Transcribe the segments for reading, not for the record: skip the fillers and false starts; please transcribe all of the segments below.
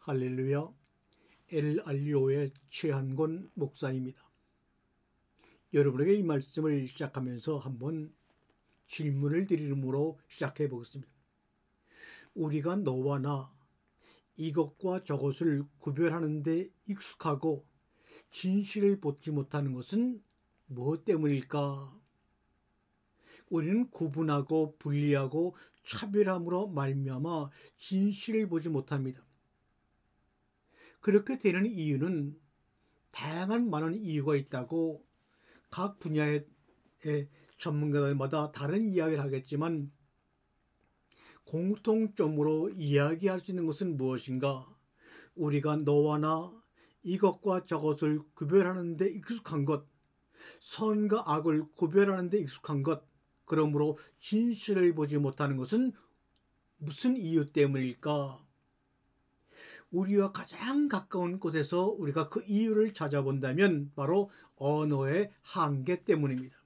할렐루야. LRU의 최한권 목사입니다. 여러분에게 이 말씀을 시작하면서 한번 질문을 드리므로 시작해 보겠습니다. 우리가 너와 나 이것과 저것을 구별하는 데 익숙하고 진실을 보지 못하는 것은 무엇 때문일까? 우리는 구분하고 분리하고 차별함으로 말미암아 진실을 보지 못합니다. 그렇게 되는 이유는 다양한 많은 이유가 있다고 각 분야의 전문가들마다 다른 이야기를 하겠지만 공통점으로 이야기할 수 있는 것은 무엇인가? 우리가 너와 나 이것과 저것을 구별하는 데 익숙한 것, 선과 악을 구별하는 데 익숙한 것, 그러므로 진실을 보지 못하는 것은 무슨 이유 때문일까? 우리와 가장 가까운 곳에서 우리가 그 이유를 찾아본다면 바로 언어의 한계 때문입니다.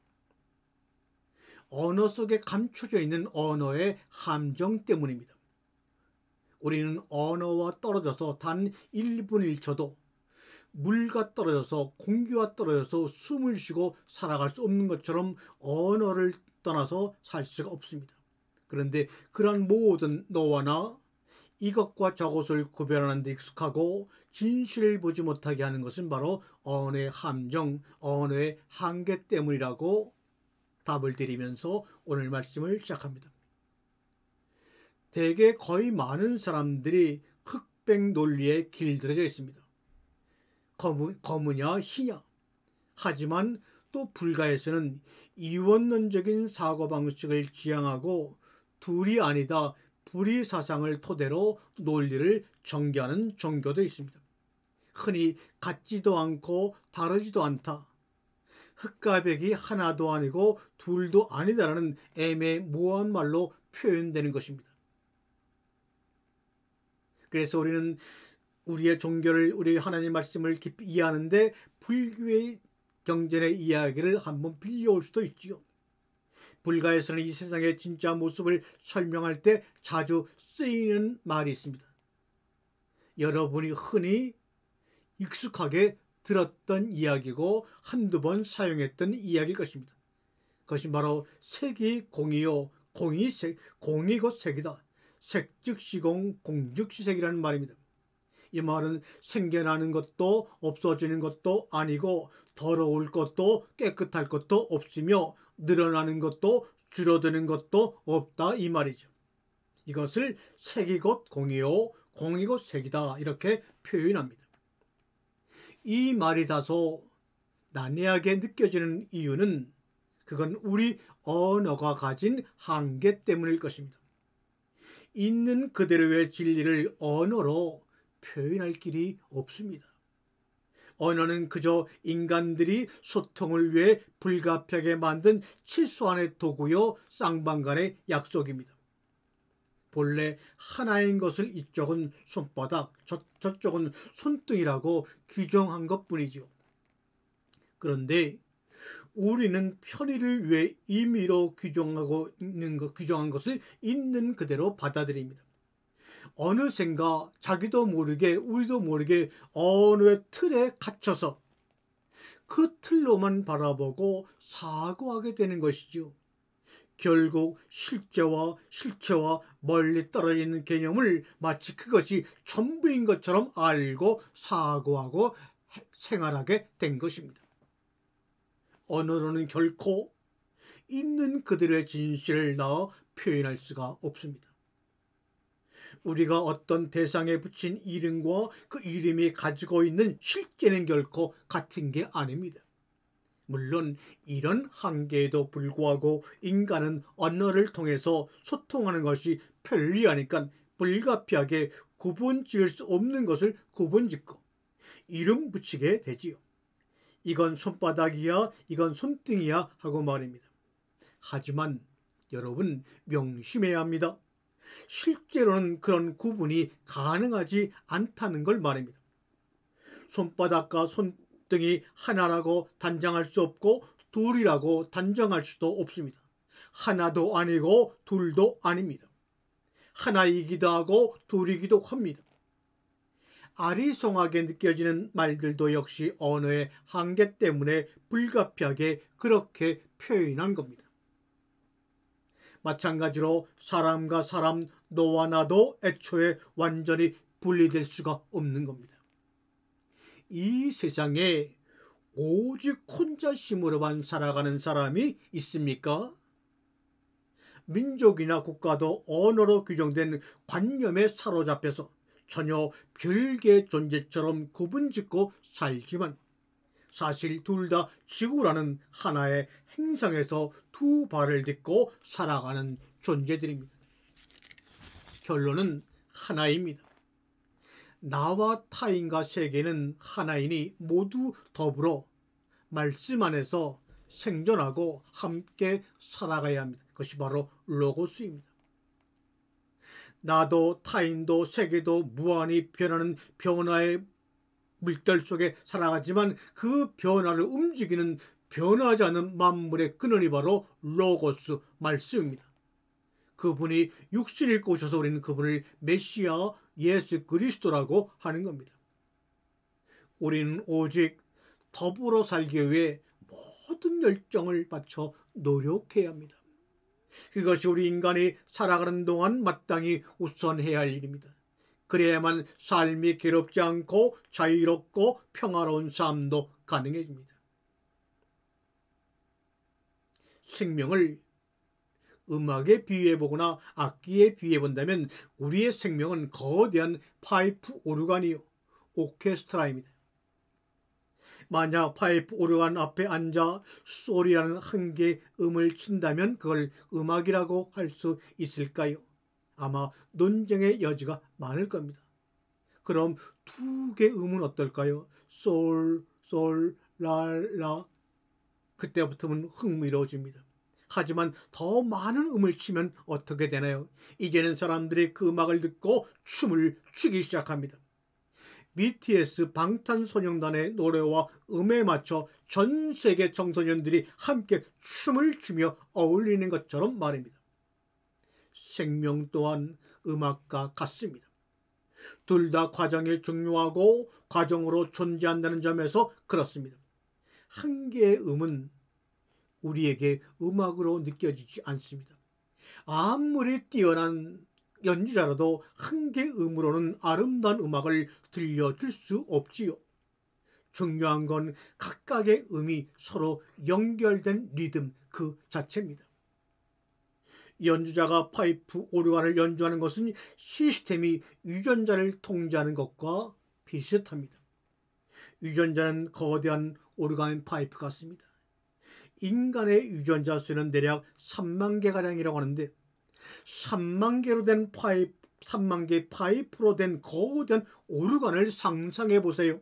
언어 속에 감춰져 있는 언어의 함정 때문입니다. 우리는 언어와 떨어져서 단 1분 1초도 물과 떨어져서 공기와 떨어져서 숨을 쉬고 살아갈 수 없는 것처럼 언어를 떠나서 살 수가 없습니다. 그런데 그러한 모든 너와 나 이것과 저것을 구별하는 데 익숙하고 진실을 보지 못하게 하는 것은 바로 언어의 함정, 언어의 한계 때문이라고 답을 드리면서 오늘 말씀을 시작합니다. 대개 거의 많은 사람들이 흑백 논리에 길들여져 있습니다. 검으냐 희냐. 하지만 또 불가에서는 이원론적인 사고방식을 지향하고 둘이 아니다 불의 사상을 토대로 논리를 전개하는 종교도 있습니다. 흔히 같지도 않고 다르지도 않다. 흑과 백이 하나도 아니고 둘도 아니다라는 애매모호한 말로 표현되는 것입니다. 그래서 우리는 우리의 종교를, 우리 하나님 말씀을 깊이 이해하는데 불교의 경전의 이야기를 한번 빌려올 수도 있지요. 불가에서는 이 세상의 진짜 모습을 설명할 때 자주 쓰이는 말이 있습니다. 여러분이 흔히 익숙하게 들었던 이야기고 한두 번 사용했던 이야기일 것입니다. 그것이 바로 색이 공이요, 공이 곧 색이다. 색즉 시공, 공즉 시색이라는 말입니다. 이 말은 생겨나는 것도 없어지는 것도 아니고 더러울 것도 깨끗할 것도 없으며 늘어나는 것도 줄어드는 것도 없다 이 말이죠. 이것을 색이 곧 공이요 공이 곧 색이다 이렇게 표현합니다. 이 말이 다소 난해하게 느껴지는 이유는 그건 우리 언어가 가진 한계 때문일 것입니다. 있는 그대로의 진리를 언어로 표현할 길이 없습니다. 언어는 그저 인간들이 소통을 위해 불가피하게 만든 최소한의 도구요 쌍방간의 약속입니다. 본래 하나인 것을 이쪽은 손바닥, 저쪽은 손등이라고 규정한 것뿐이지요. 그런데 우리는 편의를 위해 임의로 규정한 것을 있는 그대로 받아들입니다. 어느샌가 자기도 모르게 우리도 모르게 언어의 틀에 갇혀서 그 틀로만 바라보고 사고하게 되는 것이죠. 결국 실체와 멀리 떨어져 있는 개념을 마치 그것이 전부인 것처럼 알고 사고하고 생활하게 된 것입니다. 언어로는 결코 있는 그들의 진실을 넣어 표현할 수가 없습니다. 우리가 어떤 대상에 붙인 이름과 그 이름이 가지고 있는 실제는 결코 같은 게 아닙니다. 물론 이런 한계에도 불구하고 인간은 언어를 통해서 소통하는 것이 편리하니까 불가피하게 구분 지을 수 없는 것을 구분 짓고 이름 붙이게 되지요. 이건 손바닥이야, 이건 손등이야 하고 말입니다. 하지만 여러분 명심해야 합니다. 실제로는 그런 구분이 가능하지 않다는 걸 말입니다. 손바닥과 손등이 하나라고 단정할 수 없고 둘이라고 단정할 수도 없습니다. 하나도 아니고 둘도 아닙니다. 하나이기도 하고 둘이기도 합니다. 아리송하게 느껴지는 말들도 역시 언어의 한계 때문에 불가피하게 그렇게 표현한 겁니다. 마찬가지로 사람과 사람, 너와 나도 애초에 완전히 분리될 수가 없는 겁니다. 이 세상에 오직 혼자 힘으로만 살아가는 사람이 있습니까? 민족이나 국가도 언어로 규정된 관념에 사로잡혀서 전혀 별개의 존재처럼 구분짓고 살지만 사실 둘 다 지구라는 하나의 행성에서 두 발을 딛고 살아가는 존재들입니다. 결론은 하나입니다. 나와 타인과 세계는 하나이니 모두 더불어 말씀 안에서 생존하고 함께 살아가야 합니다. 그것이 바로 로고스입니다. 나도 타인도 세계도 무한히 변하는 변화의 물결 속에 살아가지만 그 변화를 움직이는 변하지 않는 만물의 근원이 바로 로고스 말씀입니다. 그분이 육신을 입고 오셔서 우리는 그분을 메시아 예수 그리스도라고 하는 겁니다. 우리는 오직 더불어 살기 위해 모든 열정을 바쳐 노력해야 합니다. 그것이 우리 인간이 살아가는 동안 마땅히 우선해야 할 일입니다. 그래야만 삶이 괴롭지 않고 자유롭고 평화로운 삶도 가능해집니다. 생명을 음악에 비유해보거나 악기에 비유해본다면 우리의 생명은 거대한 파이프 오르간이요 오케스트라입니다. 만약 파이프 오르간 앞에 앉아 솔이라는 한 개의 음을 친다면 그걸 음악이라고 할 수 있을까요? 아마 논쟁의 여지가 많을 겁니다. 그럼 두 개의 음은 어떨까요? 솔, 라. 그때부터는 흥미로워집니다. 하지만 더 많은 음을 치면 어떻게 되나요? 이제는 사람들이 그 음악을 듣고 춤을 추기 시작합니다. BTS 방탄소년단의 노래와 음에 맞춰 전 세계 청소년들이 함께 춤을 추며 어울리는 것처럼 말입니다. 생명 또한 음악과 같습니다. 둘 다 과정이 중요하고 과정으로 존재한다는 점에서 그렇습니다. 한 개의 음은 우리에게 음악으로 느껴지지 않습니다. 아무리 뛰어난 연주자라도 한 개의 음으로는 아름다운 음악을 들려줄 수 없지요. 중요한 건 각각의 음이 서로 연결된 리듬 그 자체입니다. 연주자가 파이프 오르간을 연주하는 것은 시스템이 유전자를 통제하는 것과 비슷합니다. 유전자는 거대한 오르간 파이프 같습니다. 인간의 유전자 수는 대략 3만 개가량이라고 하는데 3만 개로 된 파이프, 3만 개의 파이프로 된 거대한 오르간을 상상해 보세요.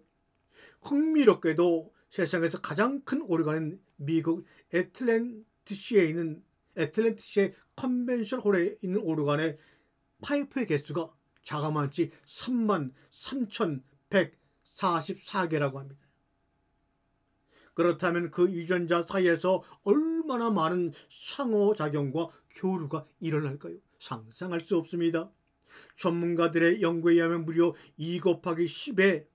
흥미롭게도 세상에서 가장 큰 오르간은 미국 애틀랜티시에 컨벤션 홀에 있는 오르간의 파이프의 개수가 자그마치 33,144개라고 합니다. 그렇다면 그 유전자 사이에서 얼마나 많은 상호작용과 교류가 일어날까요? 상상할 수 없습니다. 전문가들의 연구에 의하면 무려 2 곱하기 10의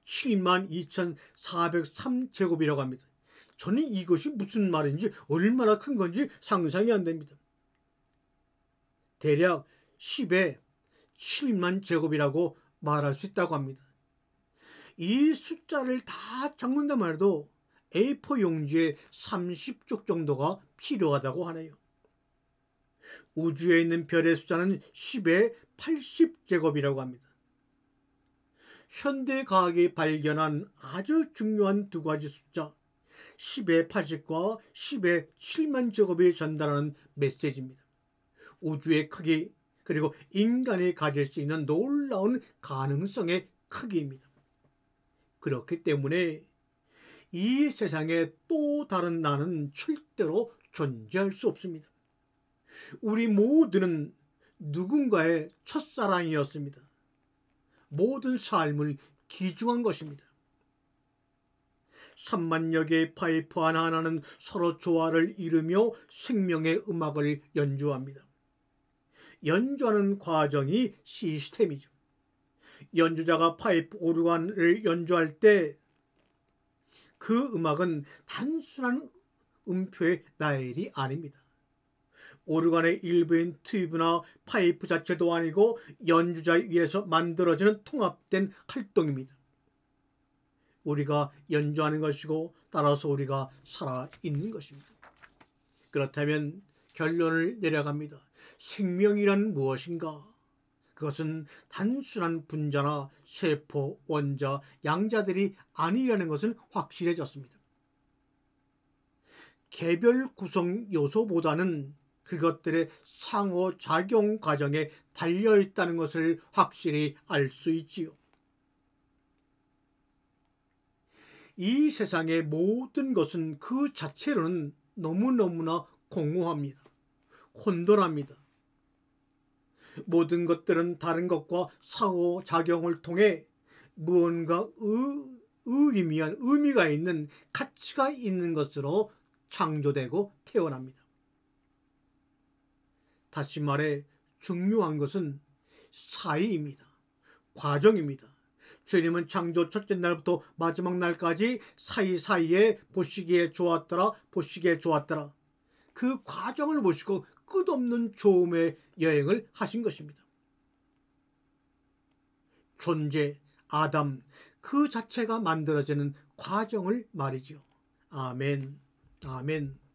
72,403제곱이라고 합니다. 저는 이것이 무슨 말인지 얼마나 큰 건지 상상이 안 됩니다. 대략 10의 7만 제곱이라고 말할 수 있다고 합니다. 이 숫자를 다 적는다만 해도 A4 용지에 30쪽 정도가 필요하다고 하네요. 우주에 있는 별의 숫자는 10의 80제곱이라고 합니다. 현대과학이 발견한 아주 중요한 두 가지 숫자 10의 80과 10의 7만 제곱이 전달하는 메시지입니다. 우주의 크기 그리고 인간이 가질 수 있는 놀라운 가능성의 크기입니다. 그렇기 때문에 이 세상에 또 다른 나는 절대로 존재할 수 없습니다. 우리 모두는 누군가의 첫사랑이었습니다. 모든 삶을 기중한 것입니다. 3만여 개의 파이프 하나하나는 서로 조화를 이루며 생명의 음악을 연주합니다. 연주하는 과정이 시스템이죠. 연주자가 파이프 오르간을 연주할 때 그 음악은 단순한 음표의 나열이 아닙니다. 오르간의 일부인 튜브나 파이프 자체도 아니고 연주자에 의해서 만들어지는 통합된 활동입니다. 우리가 연주하는 것이고 따라서 우리가 살아있는 것입니다. 그렇다면 결론을 내려갑니다. 생명이란 무엇인가? 그것은 단순한 분자나 세포, 원자, 양자들이 아니라는 것은 확실해졌습니다. 개별 구성 요소보다는 그것들의 상호작용 과정에 달려있다는 것을 확실히 알 수 있지요. 이 세상의 모든 것은 그 자체로는 너무너무나 공허합니다. 혼돈합니다. 모든 것들은 다른 것과 상호작용을 통해 무언가 의미한 의미가 있는 가치가 있는 것으로 창조되고 태어납니다. 다시 말해 중요한 것은 사이입니다. 과정입니다. 주님은 창조 첫째 날부터 마지막 날까지 사이사이에 보시기에 좋았더라 보시기에 좋았더라 그 과정을 보시고 끝없는 좋음의 여행을 하신 것입니다. 존재, 아담 그 자체가 만들어지는 과정을 말이죠. 아멘, 아멘.